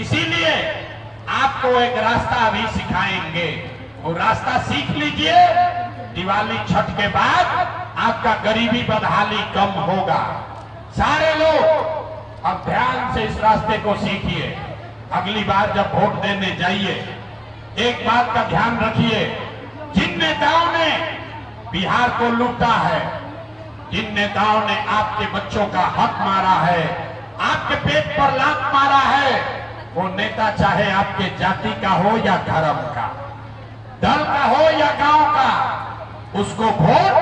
इसीलिए आपको एक रास्ता अभी सिखाएंगे, वो रास्ता सीख लीजिए। दिवाली छठ के बाद आपका गरीबी बदहाली कम होगा। सारे लोग अब ध्यान से इस रास्ते को सीखिए। अगली बार जब वोट देने जाइए, एक बात का ध्यान रखिए, जिन नेताओं ने बिहार को लूटा है, जिन नेताओं ने आपके बच्चों का हक मारा है, आपके पेट पर लात मारा है, वो नेता चाहे आपके जाति का हो या धर्म का, दल का हो या गांव का, उसको वोट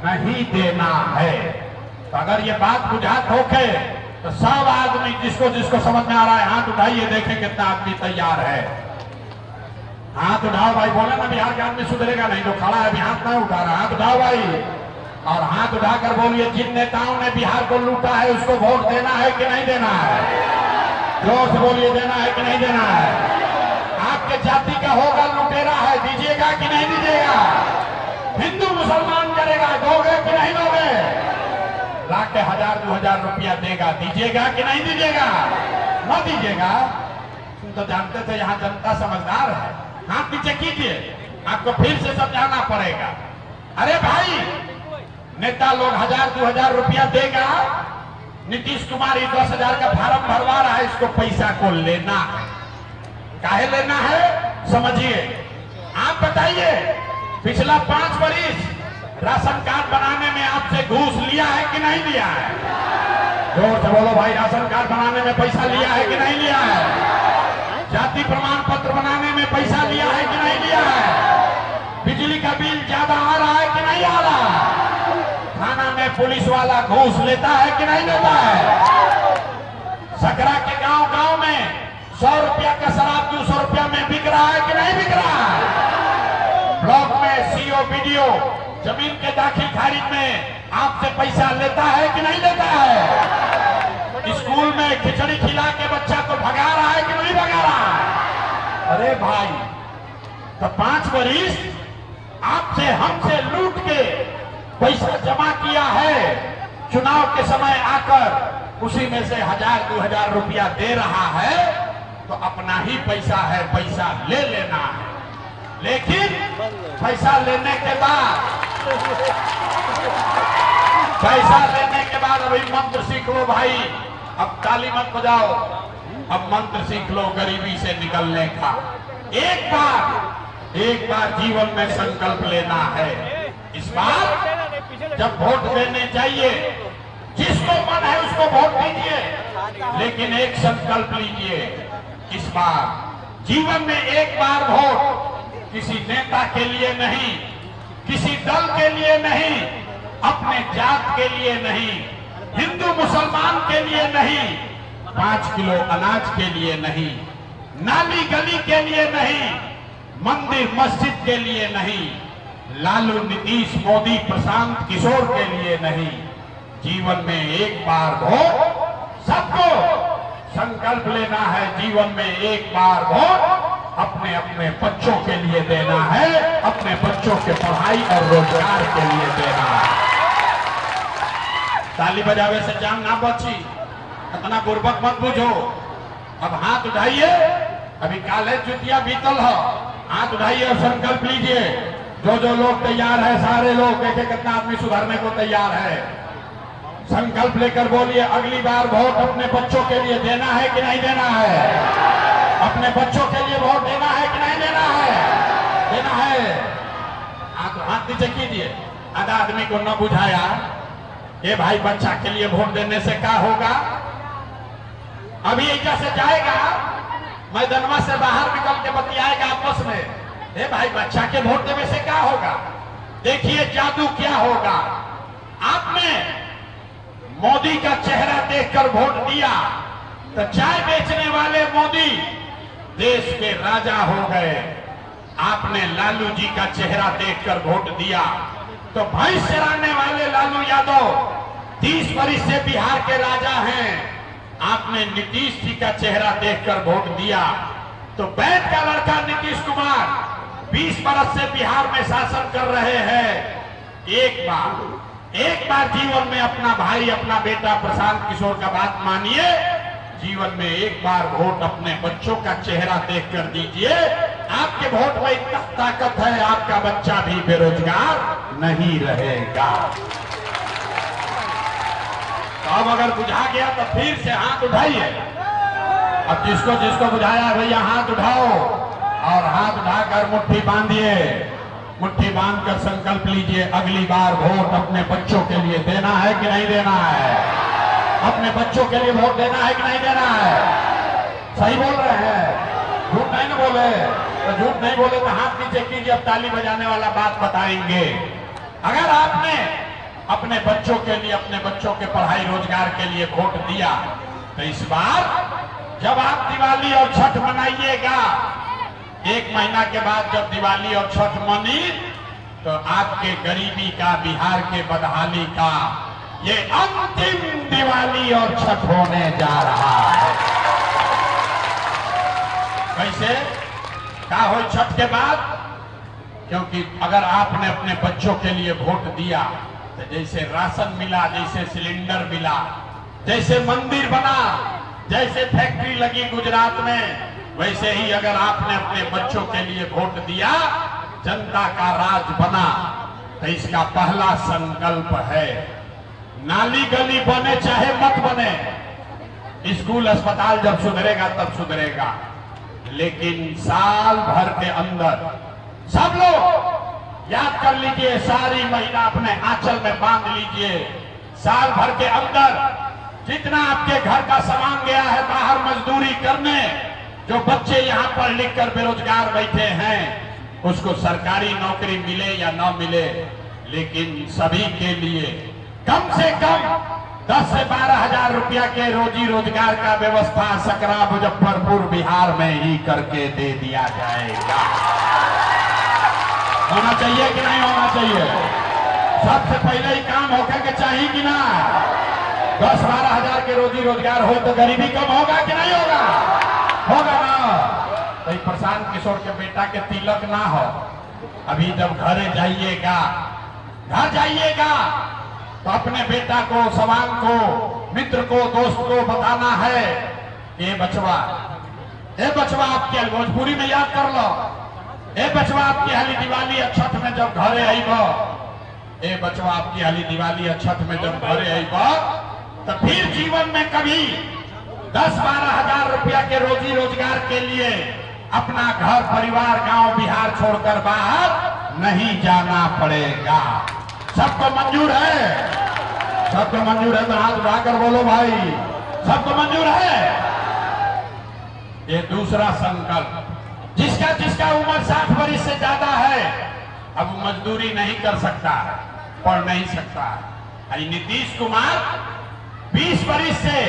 नहीं देना है। तो अगर ये बात बुझात होके तो सब आदमी जिसको जिसको समझ में आ रहा है हाथ उठाइए, देखें कितना आदमी तैयार है। हाथ उठाओ भाई, बोले ना बिहार के आदमी सुधरेगा नहीं, जो खड़ा है अभी हाथ ना उठा रहा, हाथ उठाओ भाई और हाथ उठाकर बोलिए, जिन नेताओं ने बिहार को लूटा है उसको वोट देना है कि नहीं देना है? जोर से बोलिए, देना है कि नहीं देना है? आपके जाति का होगा, लुटेरा है, दीजिएगा कि नहीं दीजिएगा? हिंदू मुसलमान करेगा, दोगे कि नहीं दोगे? लाख के 1000-2000 रुपया देगा, दीजिएगा कि नहीं दीजिएगा? न दीजिएगा? तुम तो जानते थे यहाँ जनता समझदार है। हाथ नीचे कीजिए, आपको फिर से समझाना पड़ेगा। अरे भाई, नेता लोग 1000-2000 रुपया देगा, नीतीश कुमार 10,000 का फार्म भरवा रहा है, इसको पैसा को लेना है। काहे लेना है समझिए। आप बताइए, पिछला 5 वर्ष राशन कार्ड बनाने में आपसे घूस लिया है कि नहीं लिया है? जोर से बोलो भाई, राशन कार्ड बनाने में पैसा लिया है कि नहीं लिया है? जाति प्रमाण पत्र बनाने में पैसा लिया है कि नहीं लिया है? बिजली का बिल ज्यादा आ रहा है कि नहीं आ रहा? थाना में पुलिस वाला घूस लेता है कि नहीं लेता है? सकरा के गांव गांव में 100 रुपया का शराब 200 रुपया में बिक रहा है कि नहीं बिक रहा है? ब्लॉक में सीओ बीडीओ जमीन के दाखिल खारिज में आपसे पैसा लेता है कि नहीं लेता है? स्कूल में खिचड़ी खिला के बच्चा को भगा रहा है कि नहीं भगा रहा है? अरे भाई, तो 5 वर्ष आपसे हमसे लूट के पैसा जमा किया है, चुनाव के समय आकर उसी में से 1000-2000 रुपया दे रहा है, तो अपना ही पैसा है, पैसा ले लेना है। लेकिन पैसा लेने के बाद अभी मंत्र सीख लो भाई, अब ताली मत बजाओ, अब मंत्र सीख लो गरीबी से निकलने का। एक बार जीवन में संकल्प लेना है। इस बार जब वोट देने जाइए, जिसको मन है उसको वोट दीजिए, लेकिन एक संकल्प लीजिए, इस बार जीवन में एक बार वोट किसी नेता के लिए नहीं, किसी दल के लिए नहीं, अपने जात के लिए नहीं, हिंदू मुसलमान के लिए नहीं, 5 किलो अनाज के लिए नहीं, नाली गली के लिए नहीं, मंदिर मस्जिद के लिए नहीं, लालू नीतीश मोदी प्रशांत किशोर के लिए नहीं, जीवन में एक बार वोट सबको संकल्प लेना है। जीवन में एक बार वोट अपने अपने बच्चों के लिए देना है, अपने बच्चों के पढ़ाई और रोजगार के लिए देना है। ताली बजावे से जान ना बची, इतना बुर्बक मत बुझो। अब हाथ उठाइए, अभी काले जुतिया बीतल है, हाथ उठाइए और संकल्प लीजिए। जो जो लोग तैयार है, सारे लोग देखे कितना आदमी सुधरने को तैयार है। संकल्प लेकर बोलिए, अगली बार वोट अपने बच्चों के लिए देना है कि नहीं देना है? अपने बच्चों के लिए वोट देना है कि नहीं देना है? देना है। हाथ नीचे कीजिए। आधा आदमी को न बुझाया, ये भाई बच्चा के लिए वोट देने से क्या होगा? अभी ऐसा से जाएगा, मैदानवा से बाहर निकल के बतियाएगा आपस में, ए भाई बच्चा के वोट देने से क्या होगा? देखिए जादू क्या होगा। आपने मोदी का चेहरा देखकर वोट दिया तो चाय बेचने वाले मोदी देश के राजा हो गए। आपने लालू जी का चेहरा देखकर वोट दिया तो भैंस चराने वाले लालू यादव 30 वर्ष से बिहार के राजा हैं। आपने नीतीश जी का चेहरा देखकर वोट दिया तो बैठ का लड़का नीतीश कुमार 20 वर्ष से बिहार में शासन कर रहे हैं। एक बार जीवन में अपना भाई, अपना बेटा प्रशांत किशोर का बात मानिए, जीवन में एक बार वोट अपने बच्चों का चेहरा देखकर दीजिए। आपके वोट में इतना ताकत है, आपका बच्चा भी बेरोजगार नहीं रहेगा। तो अब अगर बुझा गया तो फिर से हाथ उठाइए। अब जिसको जिसको बुझाया भैया हाथ उठाओ और हाथ उठाकर मुट्ठी बांधिए। मुट्ठी बांधकर संकल्प लीजिए, अगली बार वोट अपने बच्चों के लिए देना है कि नहीं देना है। अपने बच्चों के लिए वोट देना है कि नहीं देना है। सही बोल रहे हैं, झूठ नहीं ना बोले। तो झूठ नहीं बोले तो हाथ नीचे कीजिए। अब ताली बजाने वाला बात बताएंगे। अगर आपने अपने बच्चों के लिए, अपने बच्चों के पढ़ाई रोजगार के लिए वोट दिया, तो इस बार जब आप दिवाली और छठ मनाइएगा, एक महीना के बाद जब दिवाली और छठ मनी, तो आपके गरीबी का, बिहार के बदहाली का ये अंतिम दिवाली और छठ होने जा रहा है। कैसे क्या हो छठ के बाद? क्योंकि अगर आपने अपने बच्चों के लिए वोट दिया तो जैसे राशन मिला, जैसे सिलेंडर मिला, जैसे मंदिर बना, जैसे फैक्ट्री लगी गुजरात में, वैसे ही अगर आपने अपने बच्चों के लिए वोट दिया, जनता का राज बना। तो इसका पहला संकल्प है, नाली गली बने चाहे मत बने, स्कूल अस्पताल जब सुधरेगा तब सुधरेगा, लेकिन साल भर के अंदर सब लोग याद कर लीजिए, सारी महिला अपने आंचल में बांध लीजिए, साल भर के अंदर जितना आपके घर का सामान गया है बाहर मजदूरी करने, जो बच्चे यहाँ पढ़ लिख कर बेरोजगार बैठे हैं, उसको सरकारी नौकरी मिले या न मिले, लेकिन सभी के लिए कम से कम 10 से 12 हजार रुपया के रोजी रोजगार का व्यवस्था सकरा मुजफ्फरपुर बिहार में ही करके दे दिया जाएगा। होना चाहिए कि नहीं होना चाहिए? सबसे पहले ही काम होकर के चाहिए कि ना? 10-12 हजार के रोजी रोजगार हो तो गरीबी कम होगा कि नहीं होगा? होगा ना। तो प्रशांत किशोर के बेटा के तिलक ना हो, अभी जब घरे जाइएगा, घर जाइएगा तो अपने बेटा को, सवाल को, मित्र को, दोस्त को बताना है, ये बचवा आपके भोजपुरी में याद कर लो, ए बचवा आपकी हाली दिवाली और छठ में जब घरे आईब, ए बचवा आपकी हाली दिवाली और छठ में जब घरे आईब, तो फिर जीवन में कभी 10-12 हजार रुपया के रोजी रोजगार के लिए अपना घर परिवार गांव बिहार छोड़कर बाहर नहीं जाना पड़ेगा। सबको मंजूर है? सबको मंजूर है तो हाथ उठाकर बोलो भाई, सबको मंजूर है? ये दूसरा संकल्प, जिसका जिसका उम्र 60 वर्ष से ज्यादा है, अब मजदूरी नहीं कर सकता, पढ़ नहीं सकता। नीतीश कुमार 20 वर्ष से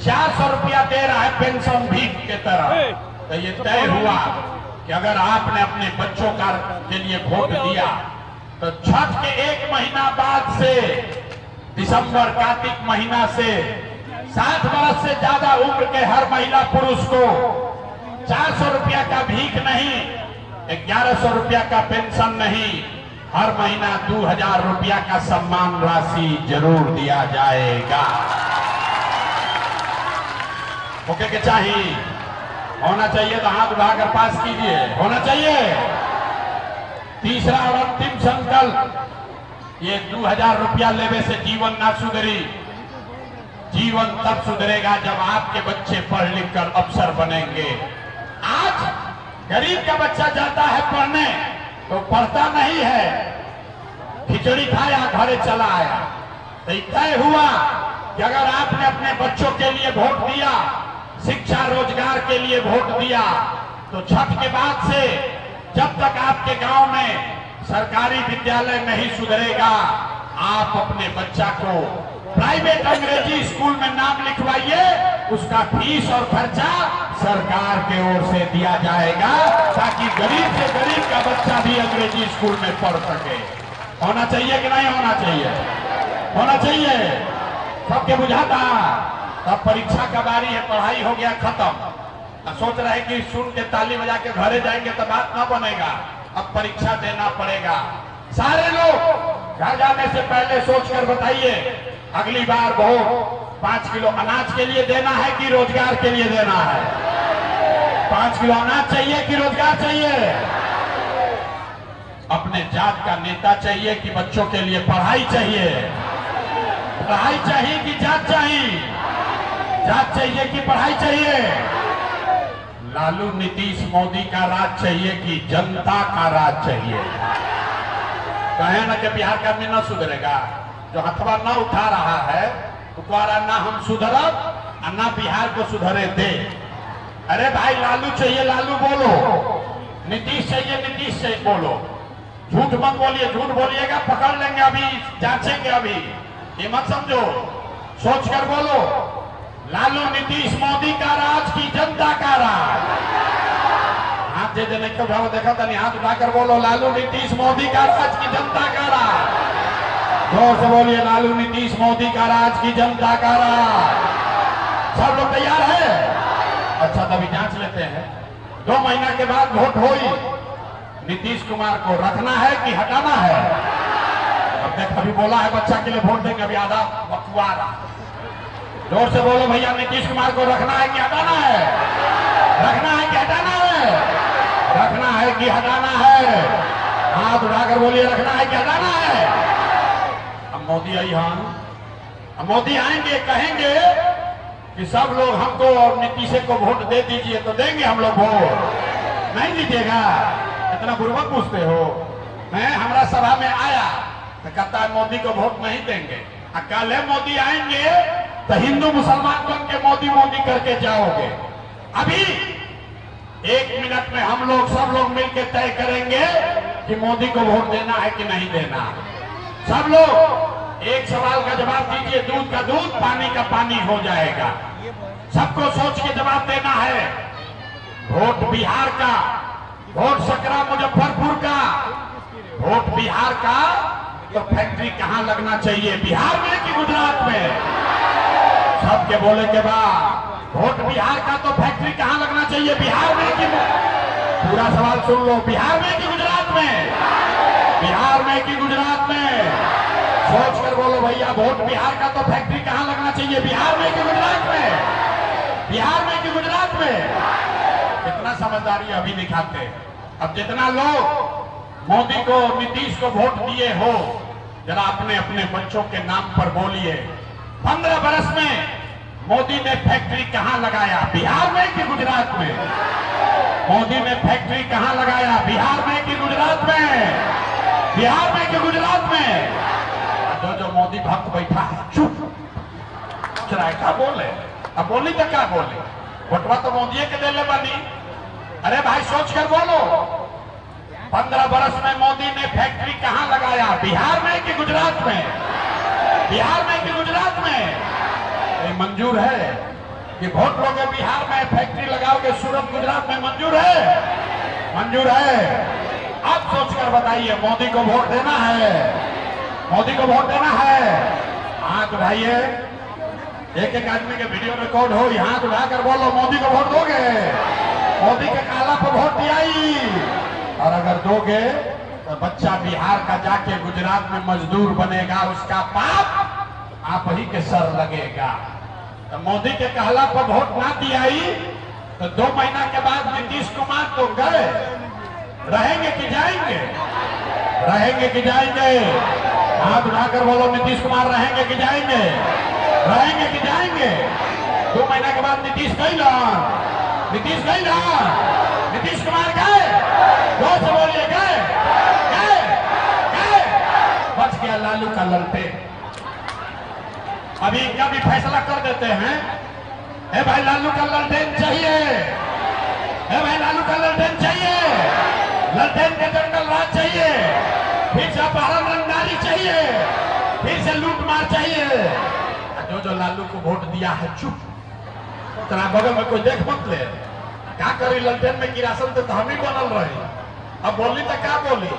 400 रुपया दे रहा है पेंशन भीख के तरह। तो ये तय हुआ कि अगर आपने अपने बच्चों का के लिए वोट दिया, तो छठ के 1 महीना बाद से, दिसंबर कार्तिक महीना से 60 वर्ष से ज्यादा उम्र के हर महिला पुरुष को 400 रुपया का भीख नहीं, 1100 रुपया का पेंशन नहीं, हर महीना 2000 रुपया का सम्मान राशि जरूर दिया जाएगा। ओके के चाहिए? होना चाहिए तो हाथ उठाकर पास कीजिए। होना चाहिए? तीसरा और अंतिम संकल्प, ये 2000 रुपया लेने से जीवन ना सुधरी। जीवन तब सुधरेगा जब आपके बच्चे पढ़ लिख कर अफसर बनेंगे। आज गरीब का बच्चा जाता है पढ़ने तो पढ़ता नहीं है, खिचड़ी खाया घरे चला आया। तो तय हुआ कि अगर आपने अपने बच्चों के लिए वोट दिया, शिक्षा रोजगार के लिए वोट दिया, तो छठ के बाद से जब तक आपके गांव में सरकारी विद्यालय नहीं सुधरेगा, आप अपने बच्चा को प्राइवेट अंग्रेजी स्कूल में नाम लिखवाइए, उसका फीस और खर्चा सरकार के ओर से दिया जाएगा, ताकि गरीब से गरीब का बच्चा भी अंग्रेजी स्कूल में पढ़ सके। होना चाहिए कि नहीं होना चाहिए? होना चाहिए। सबके बुझाता? तब परीक्षा का बारी है, पढ़ाई हो गया खत्म, सोच रहे कि सुन के ताली बजा के घरे जाएंगे तो बात ना बनेगा, अब परीक्षा देना पड़ेगा। सारे लोग घर जाने से पहले सोचकर बताइए, अगली बार वोट 5 किलो अनाज के लिए देना है कि रोजगार के लिए देना है? 5 किलो अनाज चाहिए कि रोजगार चाहिए? अपने जात का नेता चाहिए कि बच्चों के लिए पढ़ाई चाहिए? पढ़ाई चाहिए कि जात चाहिए? जात चाहिए कि पढ़ाई चाहिए? लालू नीतीश मोदी का राज चाहिए कि जनता का राज चाहिए? कहे ना कि बिहार का आदमी न सुधरेगा, जो हथवा न उठा रहा है तो कह रहा ना हम सुधरब और ना बिहार को सुधरे दे। अरे भाई लालू चाहिए लालू बोलो, नीतीश चाहिए नीतीश चाहिए बोलो। झूठ मत बोलिए, झूठ बोलिएगा पकड़ लेंगे, अभी जांचेंगे, अभी ये मत समझो, सोच कर बोलो। लालू नीतीश मोदी का राज की जनता का राज? हाथ दे देने को भाव देखा था नहीं, हाथ उठाकर बोलो लालू नीतीश मोदी का राज की जनता का राज। जोर से बोलिए लालू नीतीश मोदी का राज की जनता का राज। सब लोग तैयार है? अच्छा तभी जांच लेते हैं। 2 महीना के बाद वोट होई, नीतीश कुमार को रखना है कि हटाना है? अब देख अभी बोला है बच्चा के लिए वोट देंगे, अभी आधा बकवार। जोर से बोलो भैया, नीतीश कुमार को रखना है कि हटाना है? रखना है कि हटाना है? रखना है कि हटाना है? हाथ उठाकर बोलिए, रखना है कि हटाना है? अब मोदी आई, हाँ अब मोदी आएंगे, कहेंगे कि सब लोग हमको और नीतीश को वोट दे दीजिए, तो देंगे हम लोग वोट? नहीं दीजिएगा? इतना बुर्बक पूछते हो? मैं हमारा सभा में आया तो कहता है मोदी को वोट नहीं देंगे, और कल मोदी आएंगे तो हिंदू मुसलमान बन के मोदी मोदी करके जाओगे। अभी 1 मिनट में हम लोग सब लोग मिलकर तय करेंगे कि मोदी को वोट देना है कि नहीं देना। सब लोग एक सवाल का जवाब दीजिए, दूध का दूध पानी का पानी हो जाएगा। सबको सोच के जवाब देना है। वोट बिहार का, वोट सकरा मुजफ्फरपुर का, वोट बिहार का, तो फैक्ट्री कहां लगना चाहिए, बिहार में कि गुजरात में? सबके बोले के बाद वोट बिहार का, तो फैक्ट्री कहां लगना चाहिए, बिहार में कि? पूरा सवाल सुन लो, बिहार में कि गुजरात में? बिहार में कि गुजरात में? सोच कर बोलो भैया, वोट बिहार का, तो फैक्ट्री कहां लगना चाहिए, बिहार में कि गुजरात में? बिहार में कि गुजरात में? कितना समझदारी अभी दिखाते। अब जितना लोग मोदी को नीतीश को वोट दिए हो, जरा अपने अपने बच्चों के नाम पर बोलिए, 15 बरस में मोदी ने फैक्ट्री कहां लगाया, बिहार में कि गुजरात में? मोदी ने फैक्ट्री कहां लगाया, बिहार में कि गुजरात में? बिहार में कि गुजरात में? जो मोदी भक्त बैठा है चुप क्या बोले, अब बोली तो क्या बोले, वोटवा तो मोदी के दे ले बनी। अरे भाई सोच कर बोलो, 15 बरस में मोदी ने फैक्ट्री कहां लगाया, बिहार में कि गुजरात में? बिहार में कि गुजरात में? ये मंजूर है कि वोट लोगे बिहार में, फैक्ट्री लगाओगे सूरत गुजरात में? मंजूर है? मंजूर है? अब सोचकर बताइए, मोदी को वोट देना है? मोदी को वोट देना है? हाथ उठाइए, एक एक आदमी के वीडियो रिकॉर्ड हो, हाथ उठाकर बोलो मोदी को वोट दोगे? मोदी के काला पर वोट दियाई, और अगर दोगे तो बच्चा बिहार का जाके गुजरात में मजदूर बनेगा, उसका पाप आप ही के सर लगेगा। तो मोदी के कहला पर वोट ना दियाई तो 2 महीना के बाद नीतीश कुमार तो गए, रहेंगे कि जाएंगे? रहेंगे कि जाएंगे? हाथ उठाकर बोलो, नीतीश कुमार रहेंगे कि जाएंगे? रहेंगे कि जाएंगे? 2 महीना के बाद नीतीश गई ना, नीतीश गई ना, नीतीश कुमार गए, जोर से बोलिए, गए गए गए, बच गया लालू का ललटे। अभी इनका भी फैसला कर देते हैं, ए भाई लालू का ललटेन चाहिए, ए भाई लालू का ललटेन चाहिए, ललटेन के जंगल राज चाहिए, फिर से अपहरण रंगदारी चाहिए, फिर से लूट मार चाहिए। जो लालू को वोट दिया है चुप, तेरा बगल में कोई देख मत ले, क्या करी ललटेन में किरासन तो हम ही बनल रही, अब बोली तो क्या बोली?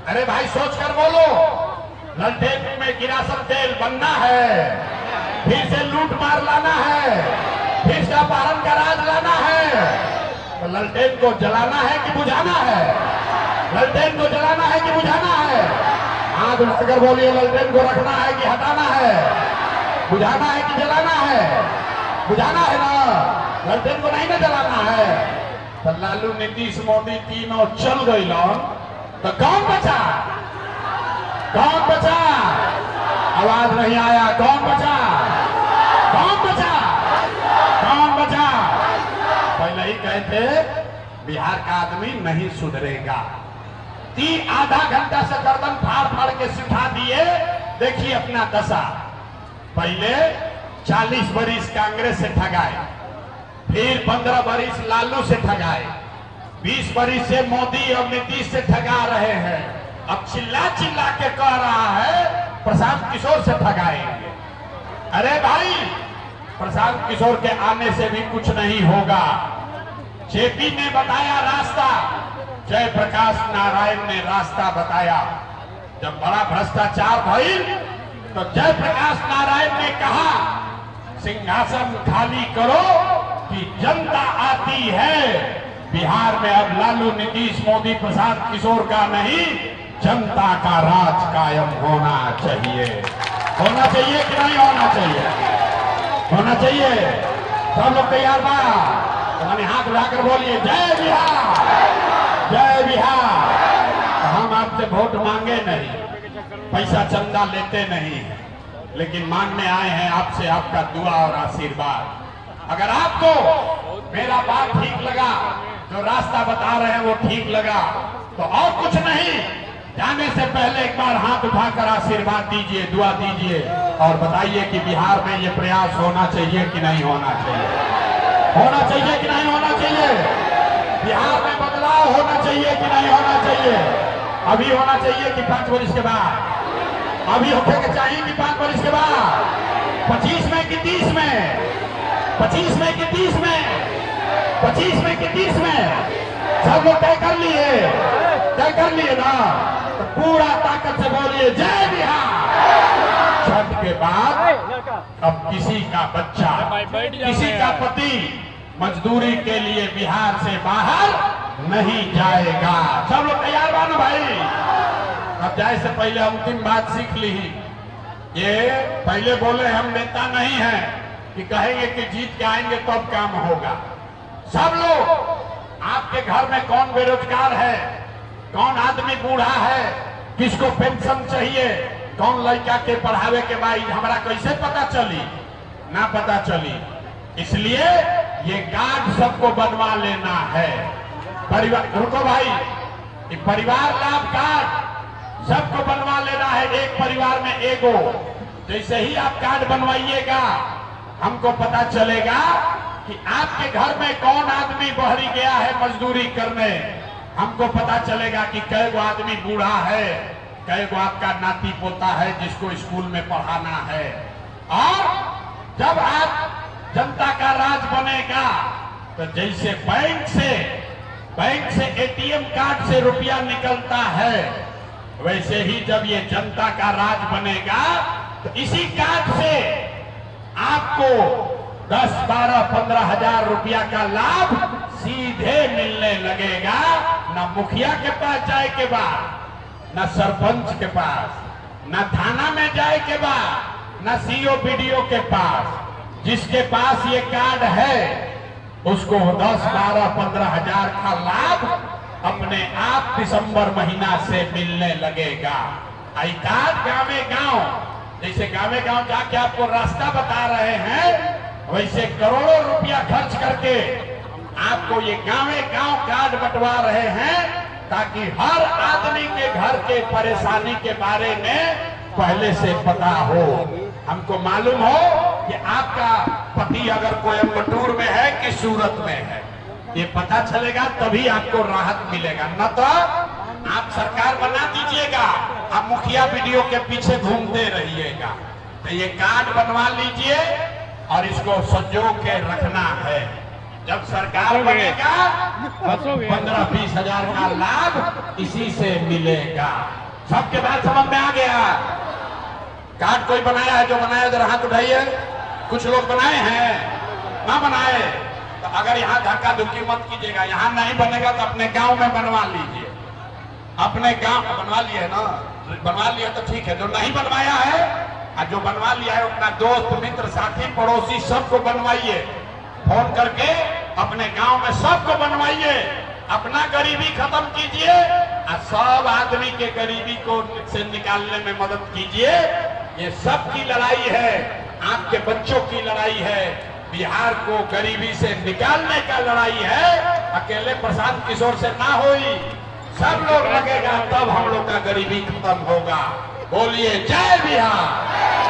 अरे भाई सोच कर बोलो, ललटेन में किरासन तेल बनना है, फिर से लूट मार लाना है, फिर से अपहरण का राज लाना है, तो ललटेन को जलाना है कि बुझाना है? ललटेन को जलाना है कि बुझाना है? हाथ उठाकर बोलिए, ललटेन को रखना है कि हटाना है? बुझाना है कि जलाना है? बुझाना है ना, ललटेन को नहीं ना जलाना है। तो लालू नीतीश मोदी तीनों चल गई लौन, तो कौन बचा? कौन बचा? आवाज नहीं आया। कौन बचा? कौन बचा? कौन बचा? पहले ही कहते बिहार का आदमी नहीं सुधरेगा। आधा घंटा से गर्दन फाड़ फाड़ के सिखा दिए। देखिए अपना दशा। पहले 40 बरिस कांग्रेस से ठगाए, फिर 15 बरिस लालू से ठगाए, 20 बरिस से मोदी और नीतीश से ठगा रहे हैं। अब चिल्ला चिल्ला के कह रहा है प्रशांत किशोर से ठगाएंगे। अरे भाई, प्रशांत किशोर के आने से भी कुछ नहीं होगा। जेपी ने बताया रास्ता, जयप्रकाश नारायण ने रास्ता बताया। जब बड़ा भ्रष्टाचार भइल तो जयप्रकाश नारायण ने कहा सिंहासन खाली करो कि जनता आती है। बिहार में अब लालू नीतीश मोदी प्रशांत किशोर का नहीं, जनता का राज कायम होना चाहिए। होना चाहिए कि नहीं होना चाहिए? होना चाहिए। सब लोग तैयार बा? तो मैंने हाथ उठाकर बोलिए जय बिहार, जय बिहार। हम आपसे वोट मांगे नहीं, पैसा चंदा लेते नहीं, लेकिन मांगने आए हैं आपसे आपका दुआ और आशीर्वाद। अगर आपको मेरा बात ठीक लगा, जो रास्ता बता रहे हैं वो ठीक लगा, तो और कुछ नहीं, जाने से पहले एक बार हाथ उठाकर आशीर्वाद दीजिए, दुआ दीजिए और बताइए कि बिहार में ये प्रयास होना चाहिए कि नहीं होना चाहिए। होना चाहिए कि नहीं होना चाहिए? बिहार में बदलाव होना चाहिए कि नहीं होना चाहिए? अभी होना चाहिए कि 5 वर्ष के बाद? अभी होने के चाहिए कि 5 वर्ष के बाद? 25 में कि 30 में? 25 में कि 30 में? 25 में कि 30 में? सब लोग तय कर लिए? तय कर लिए ना? तो पूरा ताकत से बोलिए जय बिहार। छठ के बाद अब किसी का बच्चा, किसी का पति मजदूरी के लिए बिहार से बाहर नहीं जाएगा। सब लोग तैयार बानो भाई? अब जाए से पहले अंतिम बात सीख ली। ये पहले बोले हम नेता नहीं हैं कि कहेंगे कि जीत के आएंगे तब काम होगा। सब लोग, आपके घर में कौन बेरोजगार है, कौन आदमी बूढ़ा है, किसको पेंशन चाहिए, कौन लड़का के पढ़ावे के बाद हमारा कैसे पता चली? ना पता चली। इसलिए ये कार्ड सबको बनवा लेना है। परिवार, रुको भाई, ये परिवार लाभ कार्ड सबको बनवा लेना है। एक परिवार में एगो। जैसे ही आप कार्ड बनवाइएगा, हमको पता चलेगा कि आपके घर में कौन आदमी बहरी गया है मजदूरी करने। हमको पता चलेगा कि कै गो आदमी बूढ़ा है, कै गो आपका नाती पोता है जिसको स्कूल में पढ़ाना है। और जब आप जनता का राज बनेगा तो जैसे बैंक से एटीएम कार्ड से रुपया निकलता है, वैसे ही जब ये जनता का राज बनेगा तो इसी कार्ड से आपको 10, 12, 15 हजार रुपया का लाभ सीधे मिलने लगेगा। ना मुखिया के पास जाए के बाद, न सरपंच के पास, न थाना में जाए के बाद, न सीओ बीडीओ के पास। जिसके पास ये कार्ड है उसको 10, 12, 15 हजार का लाभ अपने आप दिसंबर महीना से मिलने लगेगा। आई कार्ड गाँवे गांव, जैसे गाँवे गांव जाके आपको रास्ता बता रहे हैं, वैसे करोड़ों रुपया खर्च करके आपको ये गाँवे गांव कार्ड बंटवा रहे हैं, ताकि हर आदमी के घर के परेशानी के बारे में पहले से पता हो। हमको मालूम हो कि आपका पति अगर कोयम्बटूर में है कि सूरत में है, ये पता चलेगा तभी आपको राहत मिलेगा। न तो आप सरकार बना दीजिएगा, आप मुखिया वीडियो के पीछे घूमते रहिएगा। तो ये कार्ड बनवा लीजिए और इसको संजो के रखना है। जब सरकार बनेगा 15-20 हजार का लाभ इसी से मिलेगा। सबके बात समझ में आ गया? कार्ड कोई बनाया है? जो बनाया जरा हाथ उठाइए। कुछ लोग बनाए हैं, ना बनाए तो अगर यहाँ धक्का धुक्की मत कीजिएगा। यहाँ नहीं बनेगा तो अपने गांव में बनवा लीजिए। अपने गांव बनवा लिए ना, बनवा लिए तो ठीक है। जो नहीं बनवाया है और जो बनवा लिया है अपना दोस्त मित्र साथी पड़ोसी सबको बनवाइए, फोन करके अपने गांव में सबको बनवाइए, अपना गरीबी खत्म कीजिए और सब आदमी के गरीबी को से निकालने में मदद कीजिए। ये सबकी लड़ाई है, आपके बच्चों की लड़ाई है, बिहार को गरीबी से निकालने का लड़ाई है। अकेले प्रशांत किशोर से ना होई, सब लोग लगेगा तब हम लोग का गरीबी खत्म होगा। बोलिए जय बिहार।